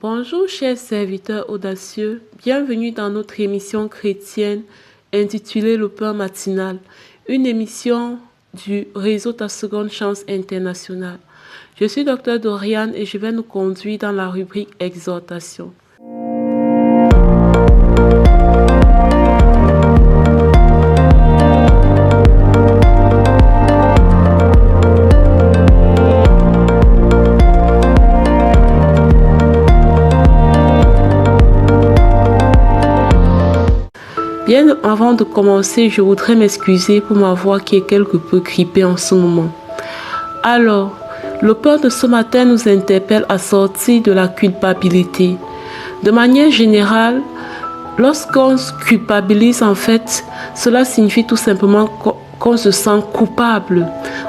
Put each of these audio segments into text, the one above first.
Bonjour chers serviteurs audacieux, bienvenue dans notre émission chrétienne intitulée Le Pain matinal, une émission du réseau Ta Seconde Chance International. Je suis Dr Doriane et je vais nous conduire dans la rubrique Exhortation. Bien avant de commencer, je voudrais m'excuser pour ma voix qui est quelque peu grippée en ce moment. Alors, le Père de ce matin nous interpelle à sortir de la culpabilité. De manière générale, lorsqu'on se culpabilise, en fait, cela signifie tout simplement qu'on se sent coupable.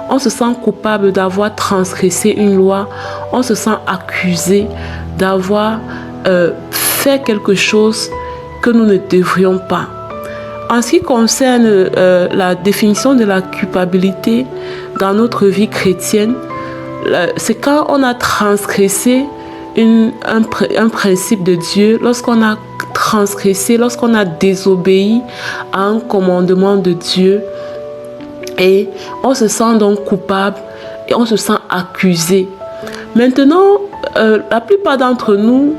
On se sent coupable d'avoir transgressé une loi. On se sent accusé d'avoir fait quelque chose que nous ne devrions pas. En ce qui concerne la définition de la culpabilité dans notre vie chrétienne, c'est quand on a transgressé un principe de Dieu, lorsqu'on a transgressé, lorsqu'on a désobéi à un commandement de Dieu, et on se sent donc coupable et on se sent accusé. Maintenant, la plupart d'entre nous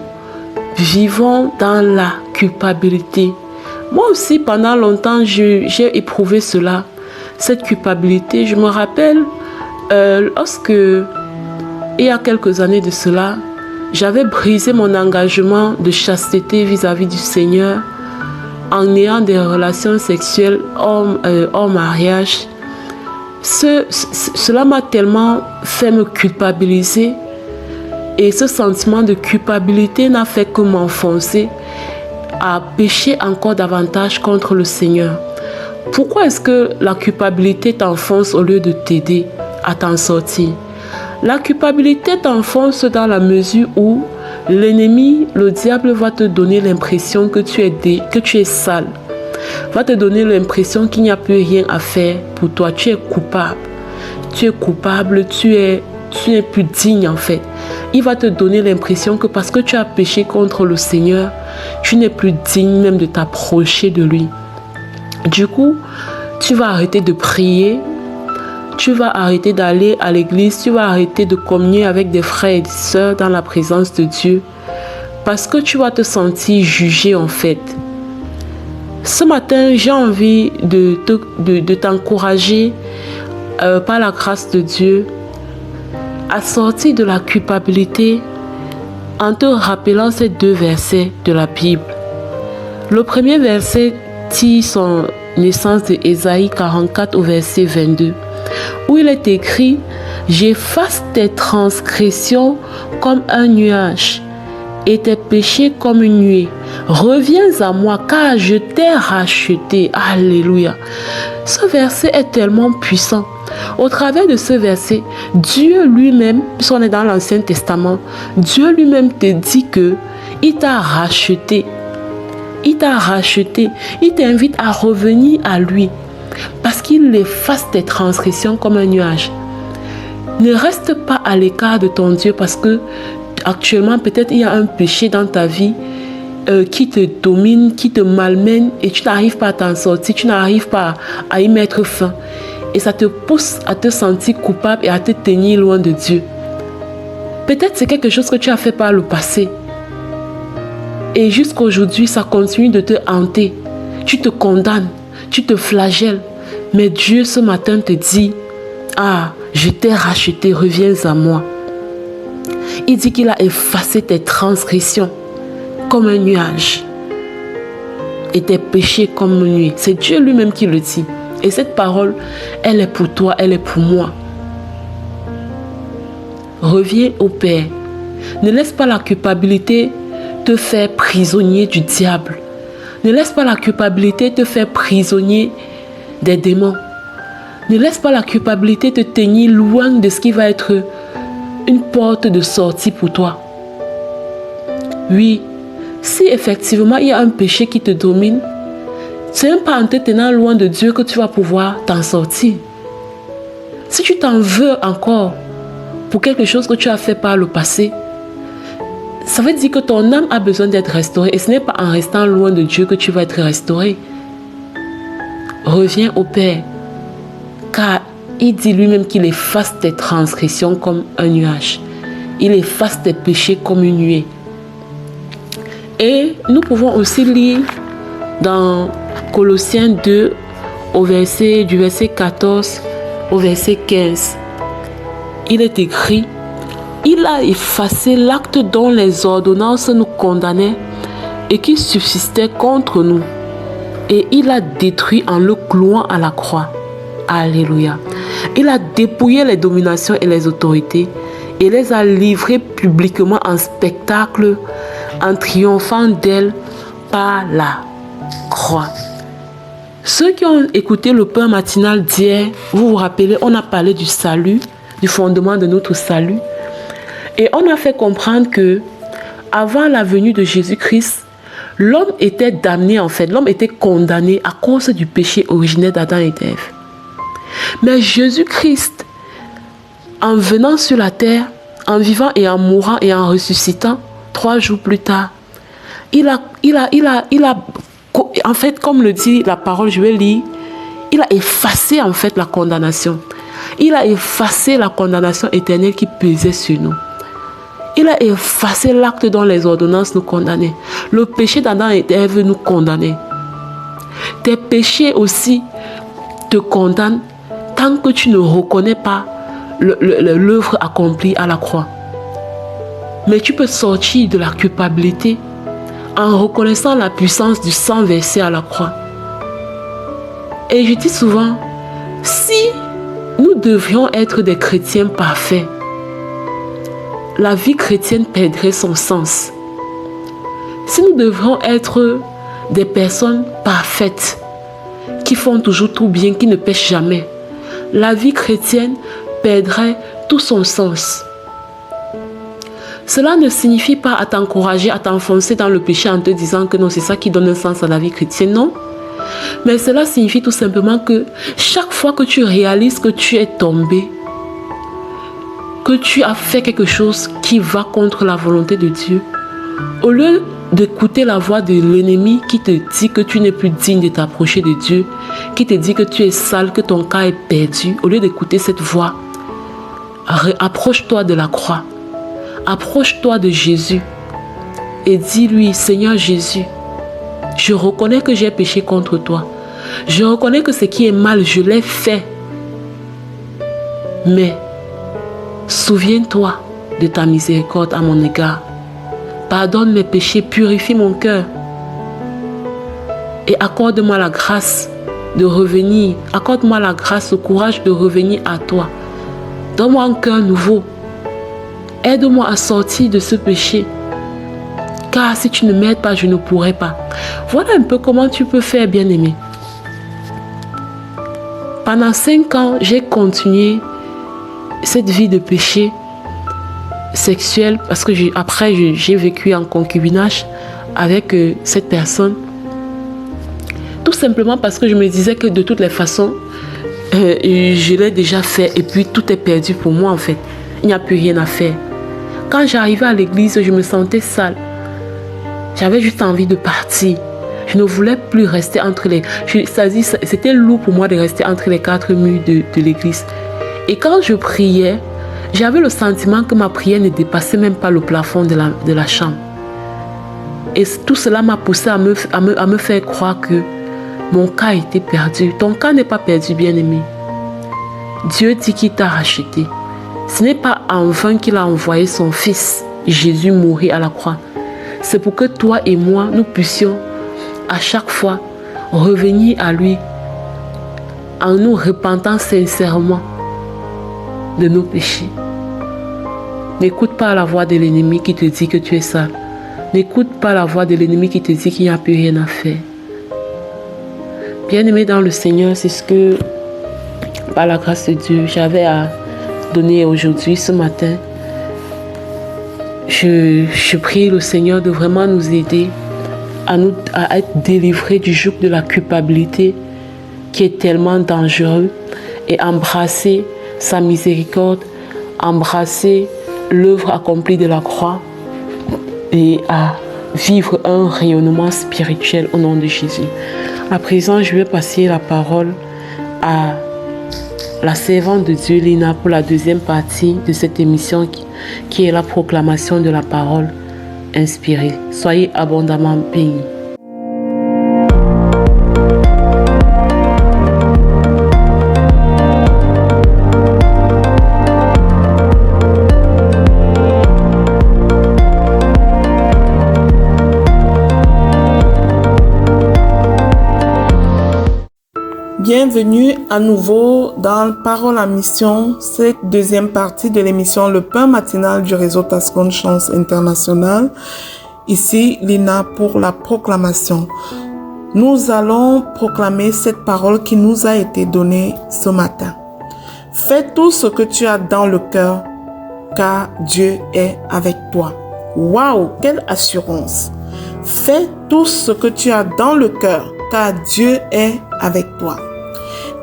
vivons dans la culpabilité. Moi aussi, pendant longtemps, j'ai éprouvé cela, cette culpabilité. Je me rappelle, lorsque, il y a quelques années de cela, j'avais brisé mon engagement de chasteté vis-à-vis du Seigneur en ayant des relations sexuelles hors mariage. Cela m'a tellement fait me culpabiliser et ce sentiment de culpabilité n'a fait que m'enfoncer à pécher encore davantage contre le Seigneur. Pourquoi est-ce que la culpabilité t'enfonce au lieu de t'aider à t'en sortir? La culpabilité t'enfonce dans la mesure où l'ennemi, le diable, va te donner l'impression que tu es sale, va te donner l'impression qu'il n'y a plus rien à faire pour toi. Tu es coupable, tu n'es plus digne en fait. Il va te donner l'impression que parce que tu as péché contre le Seigneur, tu n'es plus digne même de t'approcher de lui. Du coup, tu vas arrêter de prier, tu vas arrêter d'aller à l'église, tu vas arrêter de communier avec des frères et des sœurs dans la présence de Dieu parce que tu vas te sentir jugé en fait. Ce matin, j'ai envie de t'encourager par la grâce de Dieu à sortir de la culpabilité en te rappelant ces deux versets de la Bible. Le premier verset tire son naissance de Ésaïe 44 au verset 22, où il est écrit « J'efface tes transgressions comme un nuage et tes péchés comme une nuée. Reviens à moi car je t'ai racheté. » Alléluia. Ce verset est tellement puissant. Au travers de ce verset, Dieu lui-même, puisqu'on est dans l'Ancien Testament, Dieu lui-même te dit que il t'a racheté. Il t'a racheté. Il t'invite à revenir à lui parce qu'il efface tes transgressions comme un nuage. Ne reste pas à l'écart de ton Dieu parce que actuellement peut-être il y a un péché dans ta vie qui te domine, qui te malmène et tu n'arrives pas à t'en sortir, tu n'arrives pas à y mettre fin. Et ça te pousse à te sentir coupable et à te tenir loin de Dieu. Peut-être c'est quelque chose que tu as fait par le passé. Et jusqu'aujourd'hui, ça continue de te hanter. Tu te condamnes, tu te flagelles. Mais Dieu ce matin te dit, « Ah, je t'ai racheté, reviens à moi. » Il dit qu'il a effacé tes transgressions comme un nuage et tes péchés comme une nuée. C'est Dieu lui-même qui le dit. Et cette parole, elle est pour toi, elle est pour moi. Reviens au Père. Ne laisse pas la culpabilité te faire prisonnier du diable. Ne laisse pas la culpabilité te faire prisonnier des démons. Ne laisse pas la culpabilité te tenir loin de ce qui va être une porte de sortie pour toi. Oui, si effectivement il y a un péché qui te domine, ce n'est pas en te tenant loin de Dieu que tu vas pouvoir t'en sortir. Si tu t'en veux encore pour quelque chose que tu as fait par le passé, Ça veut dire que ton âme a besoin d'être restaurée. Et ce n'est pas en restant loin de Dieu que tu vas être restauré. Reviens au Père. Car il dit lui-même qu'il efface tes transgressions comme un nuage. Il efface tes péchés comme une nuée. Et nous pouvons aussi lire dans Colossiens 2, du verset 14 au verset 15. Il est écrit: il a effacé l'acte dont les ordonnances nous condamnaient et qui subsistait contre nous. Et il a détruit en le clouant à la croix. Alléluia. Il a dépouillé les dominations et les autorités et les a livrées publiquement en spectacle, en triomphant d'elles par la croix. Ceux qui ont écouté le pain matinal d'hier, vous vous rappelez, on a parlé du salut, du fondement de notre salut. Et on a fait comprendre que avant la venue de Jésus-Christ, l'homme était damné en fait, l'homme était condamné à cause du péché originaire d'Adam et d'Ève. Mais Jésus-Christ, en venant sur la terre, en vivant et en mourant et en ressuscitant, 3 jours plus tard, il a, en fait, comme le dit la parole, je vais lire, il a effacé en fait la condamnation. Il a effacé la condamnation éternelle qui pesait sur nous. Il a effacé l'acte dont les ordonnances nous condamnaient. Le péché d'Adam et d'Ève nous condamnait. Tes péchés aussi te condamnent tant que tu ne reconnais pas l'œuvre accomplie à la croix. Mais tu peux sortir de la culpabilité en reconnaissant la puissance du sang versé à la croix. Et je dis souvent, si nous devions être des chrétiens parfaits, la vie chrétienne perdrait son sens. Si nous devrions être des personnes parfaites, qui font toujours tout bien, qui ne pêchent jamais, la vie chrétienne perdrait tout son sens. Cela ne signifie pas à t'encourager à t'enfoncer dans le péché en te disant que non, c'est ça qui donne un sens à la vie chrétienne, non. Mais cela signifie tout simplement que chaque fois que tu réalises que tu es tombé, que tu as fait quelque chose qui va contre la volonté de Dieu, au lieu d'écouter la voix de l'ennemi qui te dit que tu n'es plus digne de t'approcher de Dieu, qui te dit que tu es sale, que ton cas est perdu, au lieu d'écouter cette voix, approche-toi de la croix, approche-toi de Jésus et dis-lui: Seigneur Jésus, je reconnais que j'ai péché contre toi. Je reconnais que ce qui est mal, je l'ai fait. Mais souviens-toi de ta miséricorde à mon égard. Pardonne mes péchés, purifie mon cœur. Et accorde-moi la grâce de revenir. Accorde-moi la grâce, le courage de revenir à toi. Donne-moi un cœur nouveau. Aide-moi à sortir de ce péché. Car si tu ne m'aides pas, je ne pourrai pas. Voilà un peu comment tu peux faire, bien-aimé. Pendant 5 ans, j'ai continué cette vie de péché sexuel parce que après j'ai vécu en concubinage avec cette personne. Tout simplement parce que je me disais que de toutes les façons, je l'ai déjà fait et puis tout est perdu pour moi en fait. Il n'y a plus rien à faire. Quand j'arrivais à l'église, je me sentais sale. J'avais juste envie de partir. Je ne voulais plus rester entre les... C'était lourd pour moi de rester entre les 4 murs de l'église. Et quand je priais, j'avais le sentiment que ma prière ne dépassait même pas le plafond de la chambre. Et tout cela m'a poussé à me faire croire que mon cas était perdu. Ton cas n'est pas perdu, bien-aimé. Dieu dit qu'il t'a racheté. Ce n'est pas en vain qu'il a envoyé son fils, Jésus, mourir à la croix. C'est pour que toi et moi, nous puissions à chaque fois revenir à lui en nous repentant sincèrement de nos péchés. N'écoute pas la voix de l'ennemi qui te dit que tu es sale. N'écoute pas la voix de l'ennemi qui te dit qu'il n'y a plus rien à faire. Bien-aimé dans le Seigneur, c'est ce que, par la grâce de Dieu, j'avais à donner aujourd'hui, ce matin. Je prie le Seigneur de vraiment nous aider à être délivrés du joug de la culpabilité qui est tellement dangereux et embrasser sa miséricorde, embrasser l'œuvre accomplie de la croix et à vivre un rayonnement spirituel au nom de Jésus. À présent, je vais passer la parole à la servante de Dieu, Lina, pour la deuxième partie de cette émission qui est la proclamation de la parole inspirée. Soyez abondamment bénis. Bienvenue à nouveau dans Parole à Mission, cette deuxième partie de l'émission Le Pain Matinal du réseau Tascon Chance International. Ici, Lina pour la proclamation. Nous allons proclamer cette parole qui nous a été donnée ce matin. Fais tout ce que tu as dans le cœur, car Dieu est avec toi. Waouh, quelle assurance! Fais tout ce que tu as dans le cœur, car Dieu est avec toi.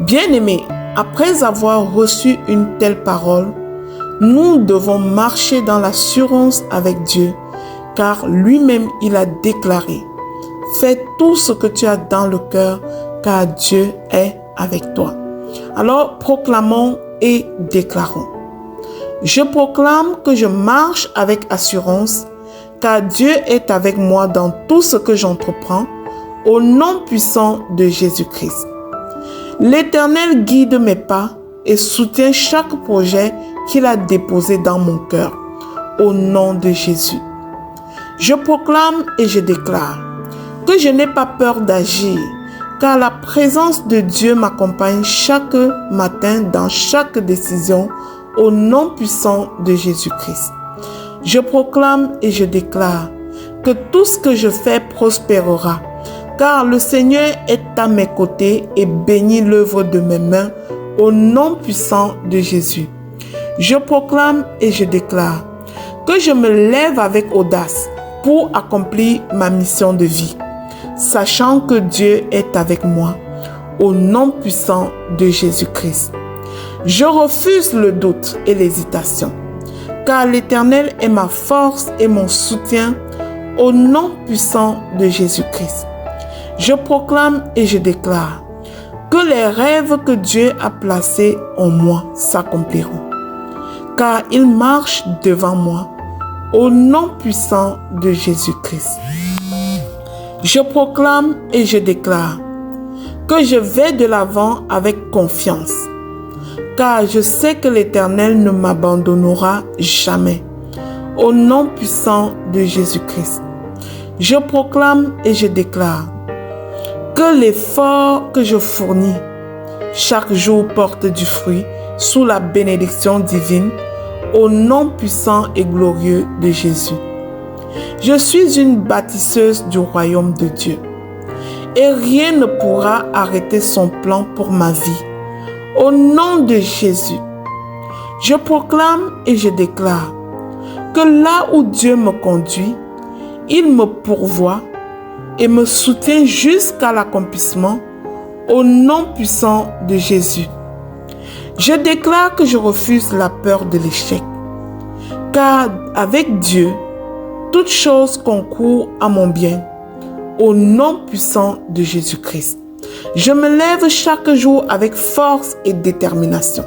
Bien-aimés, après avoir reçu une telle parole, nous devons marcher dans l'assurance avec Dieu, car lui-même il a déclaré, fais tout ce que tu as dans le cœur, car Dieu est avec toi. Alors proclamons et déclarons. Je proclame que je marche avec assurance, car Dieu est avec moi dans tout ce que j'entreprends, au nom puissant de Jésus-Christ. L'Éternel guide mes pas et soutient chaque projet qu'il a déposé dans mon cœur, au nom de Jésus. Je proclame et je déclare que je n'ai pas peur d'agir, car la présence de Dieu m'accompagne chaque matin dans chaque décision, au nom puissant de Jésus-Christ. Je proclame et je déclare que tout ce que je fais prospérera, car le Seigneur est à mes côtés et bénit l'œuvre de mes mains, au nom puissant de Jésus. Je proclame et je déclare que je me lève avec audace pour accomplir ma mission de vie, sachant que Dieu est avec moi, au nom puissant de Jésus-Christ. Je refuse le doute et l'hésitation, car l'Éternel est ma force et mon soutien, au nom puissant de Jésus-Christ. Je proclame et je déclare que les rêves que Dieu a placés en moi s'accompliront, car ils marchent devant moi, au nom puissant de Jésus-Christ. Je proclame et je déclare que je vais de l'avant avec confiance, car je sais que l'Éternel ne m'abandonnera jamais, au nom puissant de Jésus-Christ. Je proclame et je déclare que l'effort que je fournis chaque jour porte du fruit sous la bénédiction divine, au nom puissant et glorieux de Jésus. Je suis une bâtisseuse du royaume de Dieu, et rien ne pourra arrêter son plan pour ma vie, au nom de Jésus. Je proclame et je déclare que là où Dieu me conduit, il me pourvoit et me soutient jusqu'à l'accomplissement, au nom puissant de Jésus. Je déclare que je refuse la peur de l'échec, car avec Dieu, toute chose concourt à mon bien, au nom puissant de Jésus-Christ. Je me lève chaque jour avec force et détermination,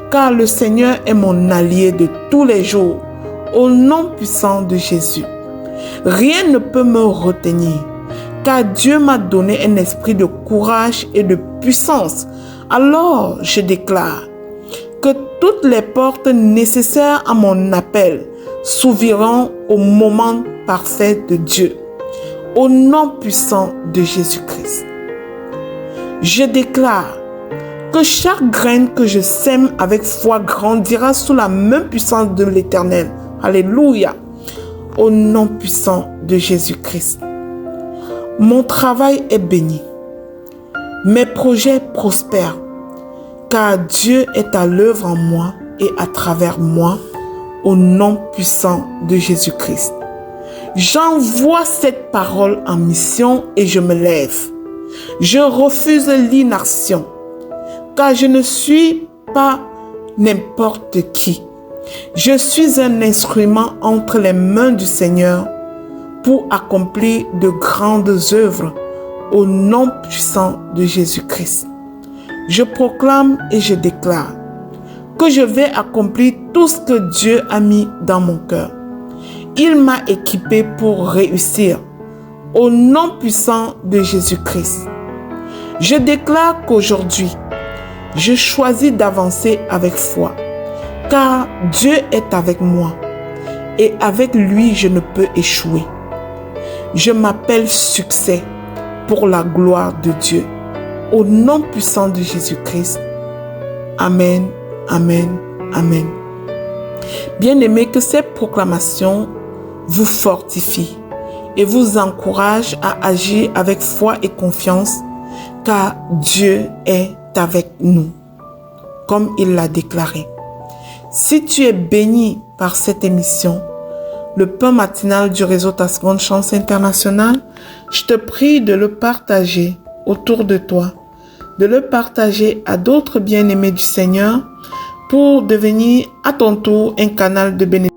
car le Seigneur est mon allié de tous les jours, au nom puissant de Jésus. Rien ne peut me retenir, car Dieu m'a donné un esprit de courage et de puissance. Alors je déclare que toutes les portes nécessaires à mon appel s'ouvriront au moment parfait de Dieu, au nom puissant de Jésus-Christ. Je déclare que chaque graine que je sème avec foi grandira sous la main puissante de l'Éternel. Alléluia, au nom puissant de Jésus-Christ. Mon travail est béni. Mes projets prospèrent, car Dieu est à l'œuvre en moi et à travers moi, au nom puissant de Jésus-Christ. J'envoie cette parole en mission et je me lève. Je refuse l'inaction, car je ne suis pas n'importe qui. Je suis un instrument entre les mains du Seigneur, pour accomplir de grandes œuvres au nom puissant de Jésus-Christ. Je proclame et je déclare que je vais accomplir tout ce que Dieu a mis dans mon cœur. Il m'a équipé pour réussir au nom puissant de Jésus-Christ. Je déclare qu'aujourd'hui, je choisis d'avancer avec foi, car Dieu est avec moi et avec lui je ne peux échouer. Je m'appelle succès pour la gloire de Dieu. Au nom puissant de Jésus-Christ. Amen, amen, amen. Bien-aimés, que ces proclamations vous fortifient et vous encouragent à agir avec foi et confiance, car Dieu est avec nous, comme il l'a déclaré. Si tu es béni par cette émission, le pain matinal du réseau Ta Seconde Chance International, je te prie de le partager autour de toi, de le partager à d'autres bien-aimés du Seigneur pour devenir à ton tour un canal de bénédiction